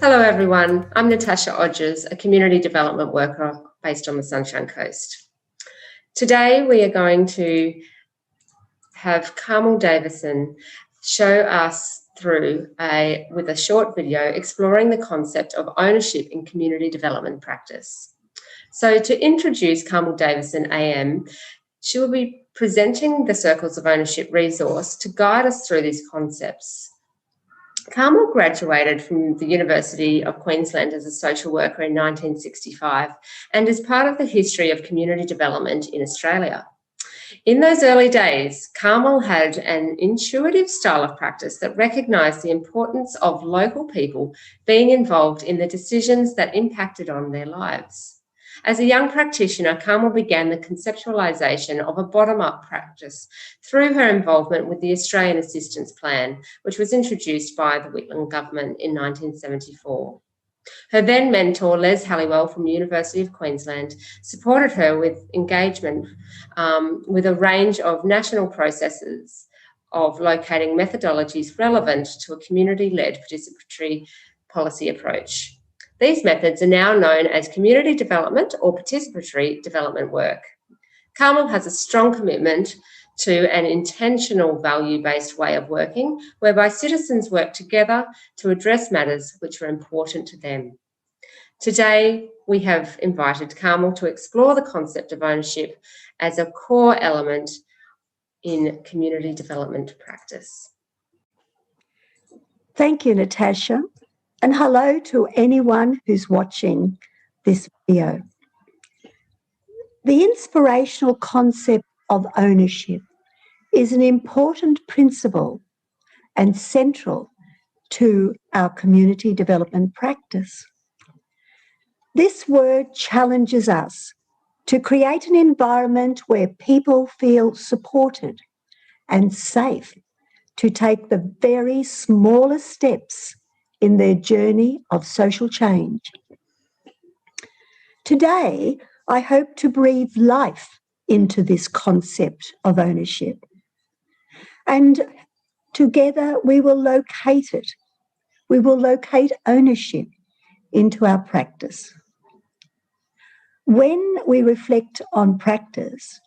Hello everyone, I'm Natasha Odgers, a community development worker based on the Sunshine Coast. Today we are going to have Carmel Daveson show us through with a short video exploring the concept of ownership in community development practice. So to introduce Carmel Daveson AM, she will be presenting the Circles of Ownership resource to guide us through these concepts. Carmel graduated from the University of Queensland as a social worker in 1965 and is part of the history of community development in Australia. In those early days, Carmel had an intuitive style of practice that recognised the importance of local people being involved in the decisions that impacted on their lives. As a young practitioner, Carmel began the conceptualisation of a bottom-up practice through her involvement with the Australian Assistance Plan, which was introduced by the Whitlam government in 1974. Her then mentor, Les Halliwell from the University of Queensland, supported her with engagement with a range of national processes of locating methodologies relevant to a community-led participatory policy approach. These methods are now known as community development or participatory development work. Carmel has a strong commitment to an intentional value-based way of working, whereby citizens work together to address matters which are important to them. Today, we have invited Carmel to explore the concept of ownership as a core element in community development practice. Thank you, Natasha, and hello to anyone who's watching this video. The inspirational concept of ownership is an important principle and central to our community development practice. This word challenges us to create an environment where people feel supported and safe to take the very smallest steps in their journey of social change. Today, I hope to breathe life into this concept of ownership. And together we will locate it. We will locate ownership into our practice. When we reflect on practice,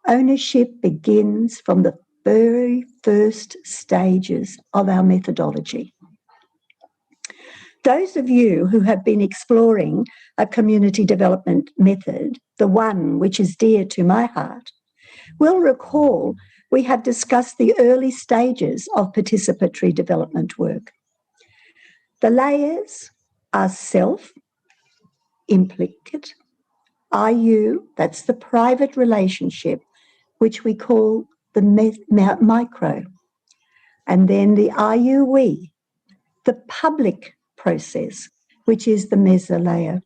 ownership begins from the very first stages of our methodology. Those of you who have been exploring a community development method, the one which is dear to my heart, will recall we have discussed the early stages of participatory development work. The layers are self, implicate, IU, that's the private relationship, which we call the micro, and then the IUE, the public process, which is the meso layer.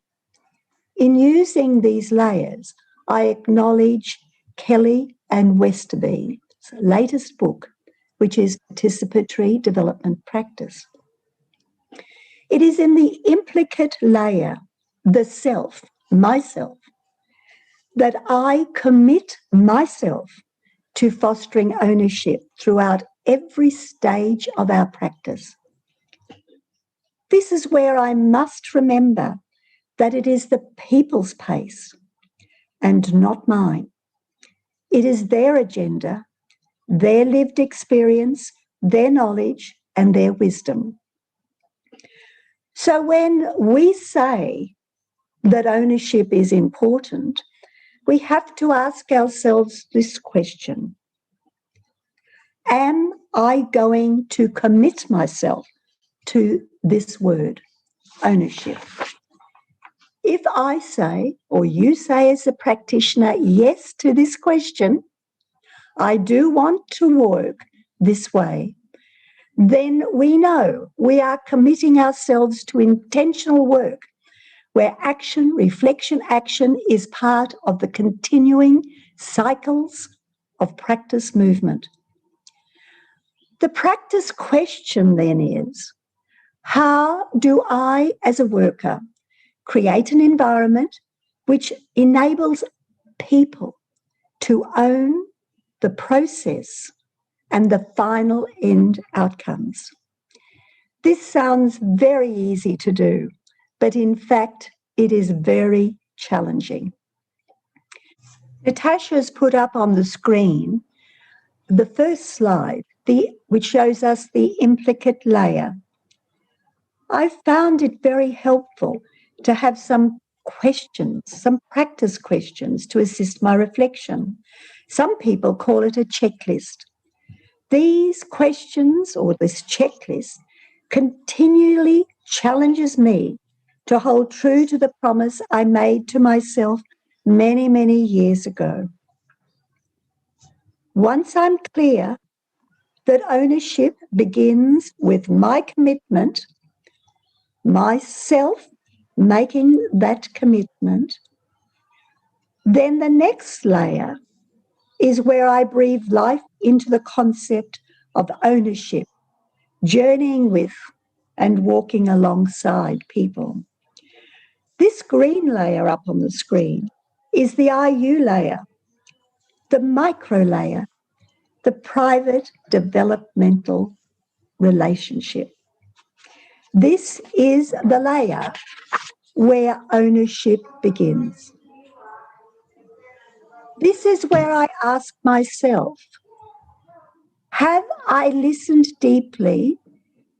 In using these layers, I acknowledge Kelly and Westerby's latest book, which is Participatory Development Practice. It is in the implicate layer, the self, myself, that I commit myself to fostering ownership throughout every stage of our practice. This is where I must remember that it is the people's pace and not mine. It is their agenda, their lived experience, their knowledge, and their wisdom. So when we say that ownership is important, we have to ask ourselves this question: am I going to commit myself to this word, ownership? If I say, or you say as a practitioner, yes to this question, I do want to work this way, then we know we are committing ourselves to intentional work where action, reflection, action is part of the continuing cycles of practice movement. The practice question then is, how do I, as a worker, create an environment which enables people to own the process and the final end outcomes? This sounds very easy to do, but in fact, it is very challenging. Natasha's put up on the screen the first slide, which shows us the implicate layer. I found it very helpful to have some questions, some practice questions to assist my reflection. Some people call it a checklist. These questions, or this checklist, continually challenges me to hold true to the promise I made to myself many, many years ago. Once I'm clear that ownership begins with my commitment, myself making that commitment, then the next layer is where I breathe life into the concept of ownership, journeying with and walking alongside people. This green layer up on the screen is the IU layer, the micro layer, the private developmental relationship. This is the layer where ownership begins. This is where I ask myself, have I listened deeply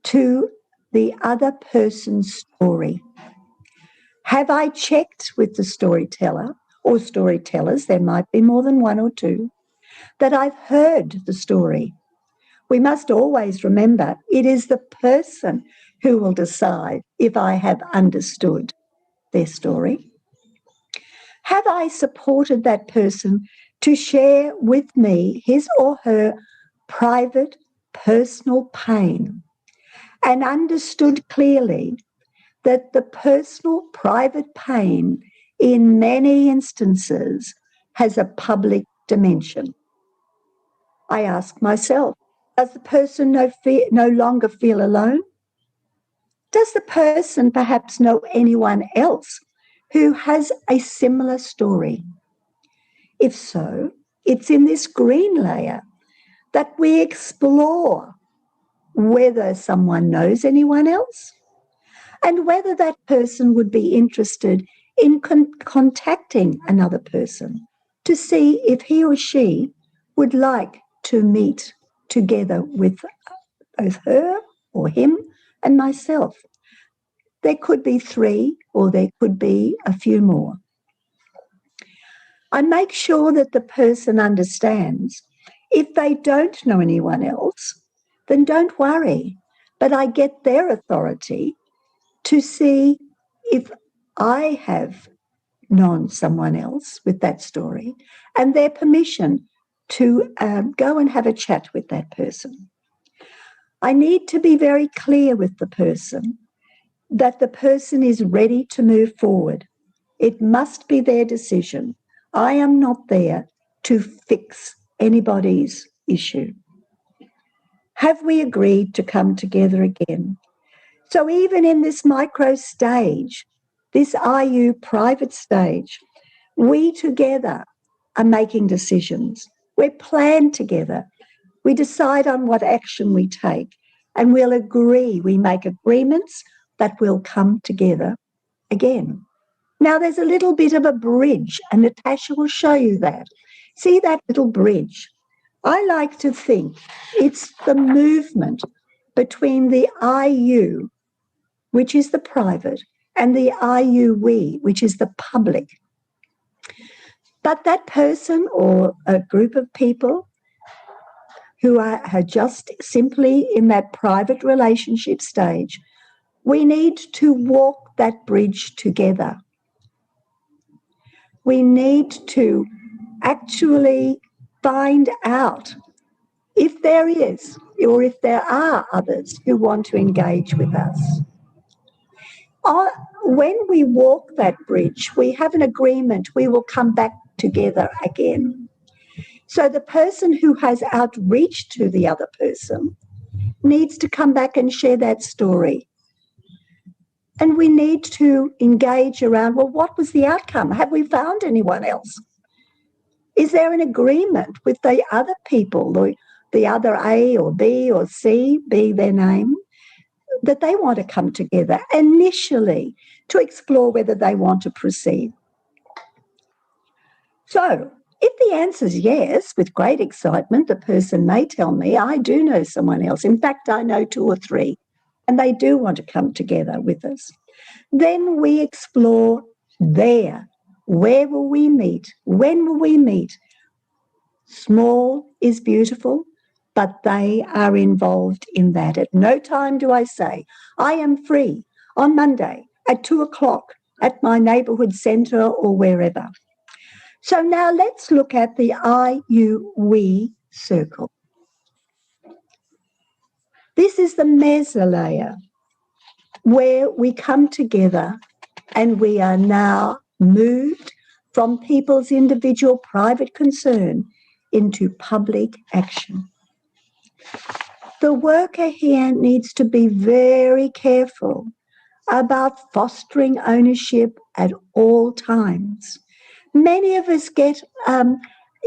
to the other person's story? Have I checked with the storyteller or storytellers, there might be more than one or two, that I've heard the story? We must always remember it is the person who will decide if I have understood their story. Have I supported that person to share with me his or her private, personal pain and understood clearly that the personal, private pain in many instances has a public dimension? I ask myself, does the person no longer feel alone? Does the person perhaps know anyone else who has a similar story? If so, it's in this green layer that we explore whether someone knows anyone else and whether that person would be interested in contacting another person to see if he or she would like to meet together with both her or him and myself. There could be 3 or there could be a few more. I make sure that the person understands if they don't know anyone else, then don't worry, but I get their authority to see if I have known someone else with that story and their permission to go and have a chat with that person. I need to be very clear with the person that the person is ready to move forward. It must be their decision. I am not there to fix anybody's issue. Have we agreed to come together again? So even in this micro stage, this IU private stage, we together are making decisions. We're planned together. We decide on what action we take, and we'll agree, we make agreements that we'll come together again. Now, there's a little bit of a bridge, and Natasha will show you that. See that little bridge? I like to think it's the movement between the IU, which is the private, and the IUE, which is the public. But that person or a group of people who are just simply in that private relationship stage, we need to walk that bridge together. We need to actually find out if there is or if there are others who want to engage with us. When we walk that bridge, we have an agreement we will come back together again. So the person who has outreached to the other person needs to come back and share that story. And we need to engage around, well, what was the outcome? Have we found anyone else? Is there an agreement with the other people, the other A or B or C, be their name? that they want to come together initially to explore whether they want to proceed. So, if the answer is yes, with great excitement, the person may tell me, I do know someone else. In fact, I know 2 or 3, and they do want to come together with us. Then we explore there. Where will we meet? When will we meet? Small is beautiful, but they are involved in that. At no time do I say, I am free on Monday at 2 o'clock at my neighbourhood centre or wherever. So now let's look at the I, you, we circle. This is the meso layer where we come together and we are now moved from people's individual private concern into public action. The worker here needs to be very careful about fostering ownership at all times. Many of us get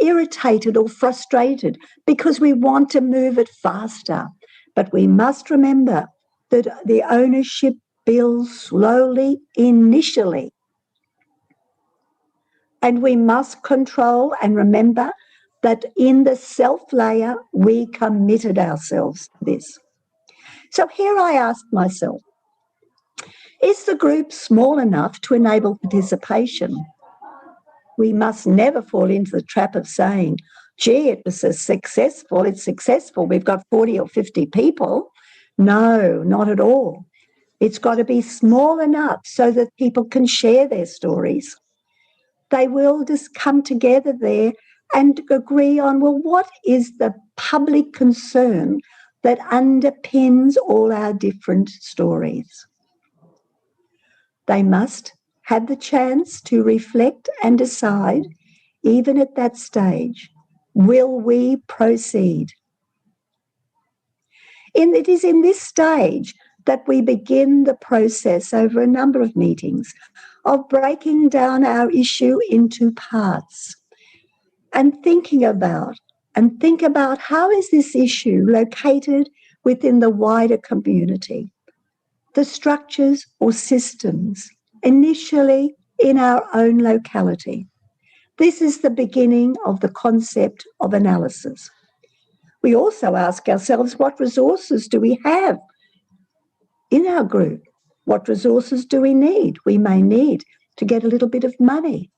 irritated or frustrated because we want to move it faster. But we must remember that the ownership builds slowly initially. And we must control and remember that in the self layer, we committed ourselves to this. So here I asked myself, is the group small enough to enable participation? We must never fall into the trap of saying, gee, it was successful, it's successful, we've got 40 or 50 people. No, not at all. It's got to be small enough so that people can share their stories. They will just come together there and agree on, well, what is the public concern that underpins all our different stories? They must have the chance to reflect and decide, even at that stage, will we proceed? It is in this stage that we begin the process over a number of meetings of breaking down our issue into parts and think about how is this issue located within the wider community, the structures or systems initially in our own locality. This is the beginning of the concept of analysis. We also ask ourselves, what resources do we have in our group? What resources do we need? We may need to get a little bit of money.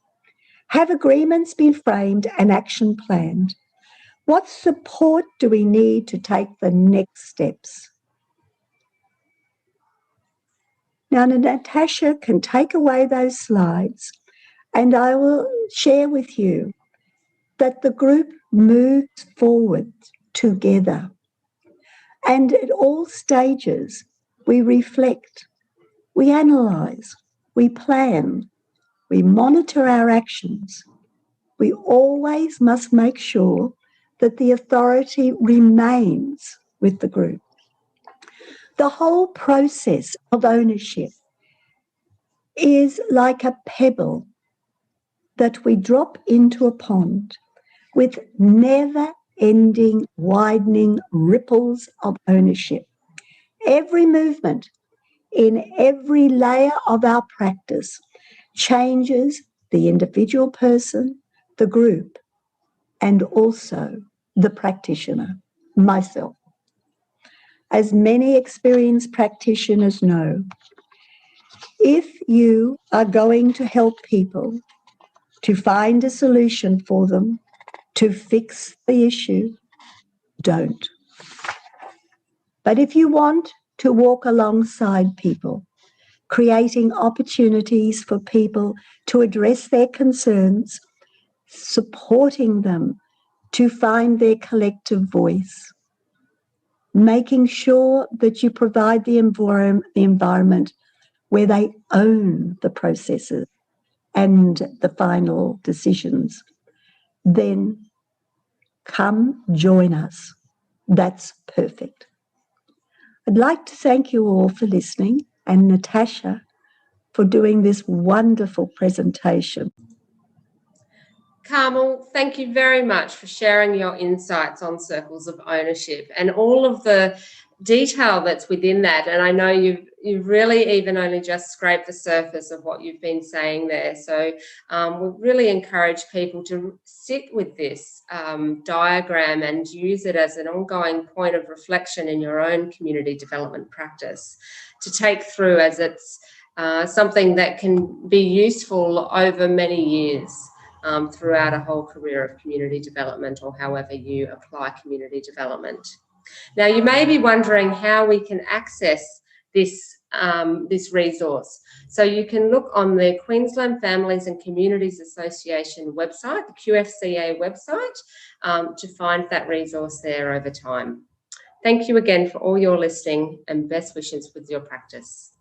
Have agreements been framed and action planned? What support do we need to take the next steps? Now, Natasha can take away those slides, and I will share with you that the group moves forward together. And at all stages, we reflect, we analyse, we plan, we monitor our actions. We always must make sure that the authority remains with the group. The whole process of ownership is like a pebble that we drop into a pond with never-ending, widening ripples of ownership. Every movement in every layer of our practice changes the individual person, the group, and also the practitioner, myself. As many experienced practitioners know, if you are going to help people to find a solution for them, to fix the issue, don't. But if you want to walk alongside people, creating opportunities for people to address their concerns, supporting them to find their collective voice, making sure that you provide the environment where they own the processes and the final decisions, then come join us. That's perfect. I'd like to thank you all for listening, and Natasha for doing this wonderful presentation. Carmel, thank you very much for sharing your insights on circles of ownership and all of the detail that's within that, and I know you've really even only just scraped the surface of what you've been saying there. So we really encourage people to sit with this diagram and use it as an ongoing point of reflection in your own community development practice, to take through, as it's something that can be useful over many years. Throughout a whole career of community development, or however you apply community development. Now, you may be wondering how we can access this, this resource. So you can look on the Queensland Families and Communities Association website, the QFCA website, to find that resource there over time. Thank you again for all your listening, and best wishes with your practice.